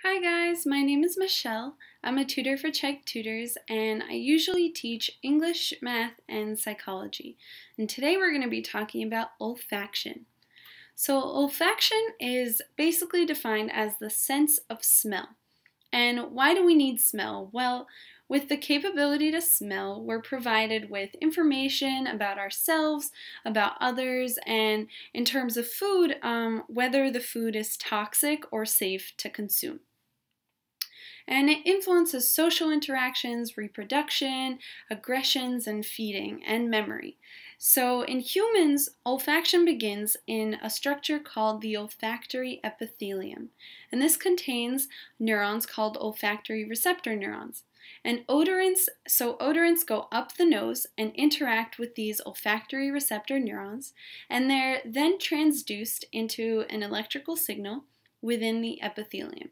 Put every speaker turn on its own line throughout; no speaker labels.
Hi guys, my name is Michelle. I'm a tutor for Chegg Tutors and I usually teach English, math, and psychology. And today we're going to be talking about olfaction. So olfaction is basically defined as the sense of smell. And why do we need smell? Well, with the capability to smell, we're provided with information about ourselves, about others, and in terms of food, whether the food is toxic or safe to consume. And it influences social interactions, reproduction, aggressions, and feeding, and memory. So in humans, olfaction begins in a structure called the olfactory epithelium. And this contains neurons called olfactory receptor neurons. And odorants go up the nose and interact with these olfactory receptor neurons, and they're then transduced into an electrical signal within the epithelium.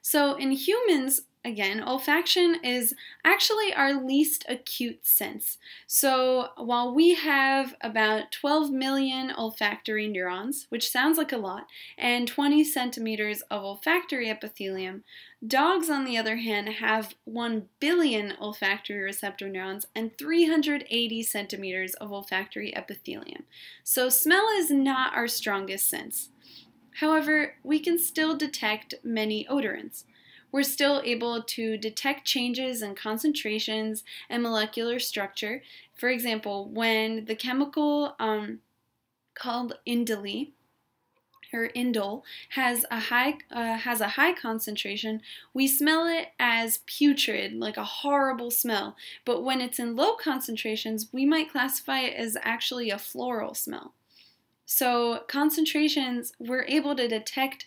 So in humans, again, olfaction is actually our least acute sense. So while we have about 12 million olfactory neurons, which sounds like a lot, and 20 centimeters of olfactory epithelium, dogs, on the other hand, have 1 billion olfactory receptor neurons and 380 centimeters of olfactory epithelium. So smell is not our strongest sense. However, we can still detect many odorants. We're still able to detect changes in concentrations and molecular structure. For example, when the chemical called indole has a high concentration, we smell it as putrid, like a horrible smell. But when it's in low concentrations, we might classify it as actually a floral smell. So concentrations, we're able to detect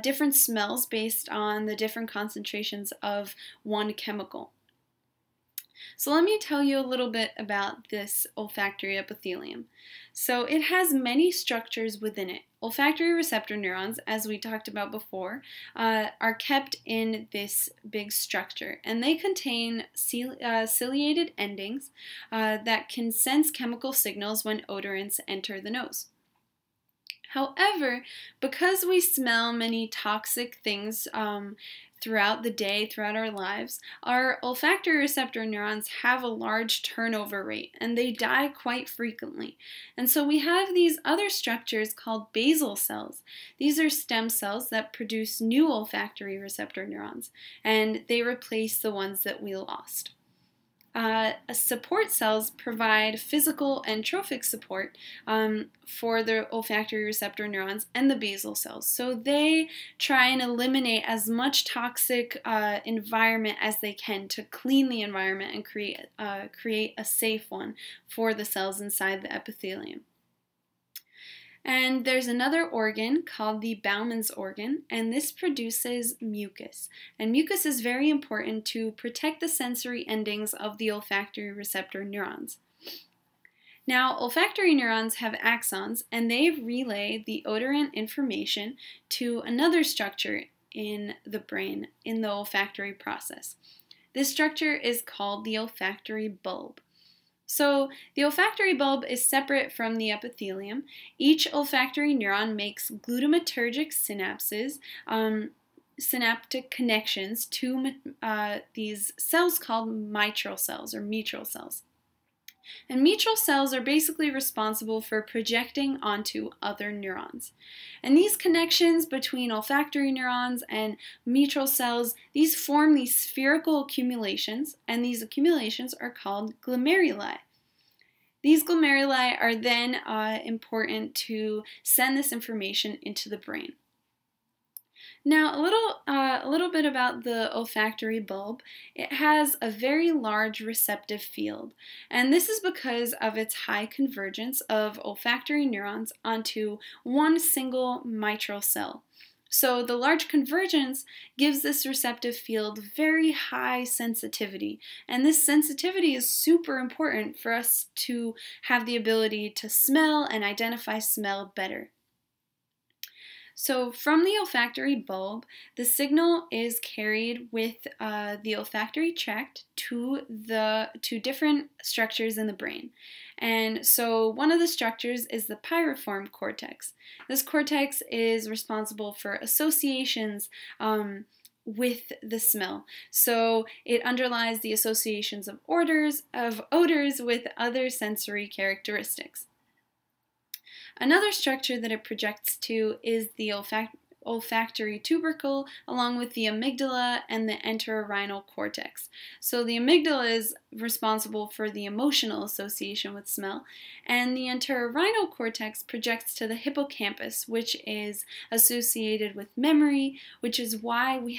different smells based on the different concentrations of one chemical. So let me tell you a little bit about this olfactory epithelium. So it has many structures within it. Olfactory receptor neurons, as we talked about before, are kept in this big structure, and they contain ciliated endings that can sense chemical signals when odorants enter the nose. However, because we smell many toxic things throughout the day, throughout our lives, our olfactory receptor neurons have a large turnover rate and they die quite frequently. And so we have these other structures called basal cells. These are stem cells that produce new olfactory receptor neurons, and they replace the ones that we lost. Support cells provide physical and trophic support for the olfactory receptor neurons and the basal cells. So they try and eliminate as much toxic environment as they can to clean the environment and create a safe one for the cells inside the epithelium. And there's another organ called the Bowman's organ, and this produces mucus. And mucus is very important to protect the sensory endings of the olfactory receptor neurons. Now, olfactory neurons have axons, and they relay the odorant information to another structure in the brain in the olfactory process. This structure is called the olfactory bulb. So the olfactory bulb is separate from the epithelium. Each olfactory neuron makes glutamatergic synapses, synaptic connections to these cells called mitral cells or mitral cells. And mitral cells are basically responsible for projecting onto other neurons. And these connections between olfactory neurons and mitral cells, these form these spherical accumulations, and these accumulations are called glomeruli. These glomeruli are then important to send this information into the brain. Now, a little bit about the olfactory bulb. It has a very large receptive field, and this is because of its high convergence of olfactory neurons onto one single mitral cell. So the large convergence gives this receptive field very high sensitivity, and this sensitivity is super important for us to have the ability to smell and identify smell better. So from the olfactory bulb, the signal is carried with the olfactory tract to different structures in the brain. And so one of the structures is the piriform cortex. This cortex is responsible for associations with the smell. So it underlies the associations of odors with other sensory characteristics. Another structure that it projects to is the olfactory tubercle, along with the amygdala and the entorhinal cortex. So the amygdala is responsible for the emotional association with smell, and the entorhinal cortex projects to the hippocampus, which is associated with memory, which is why we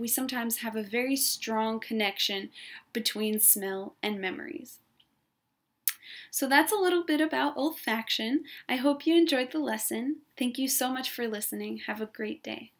sometimes have a very strong connection between smell and memories. So that's a little bit about olfaction. I hope you enjoyed the lesson. Thank you so much for listening. Have a great day.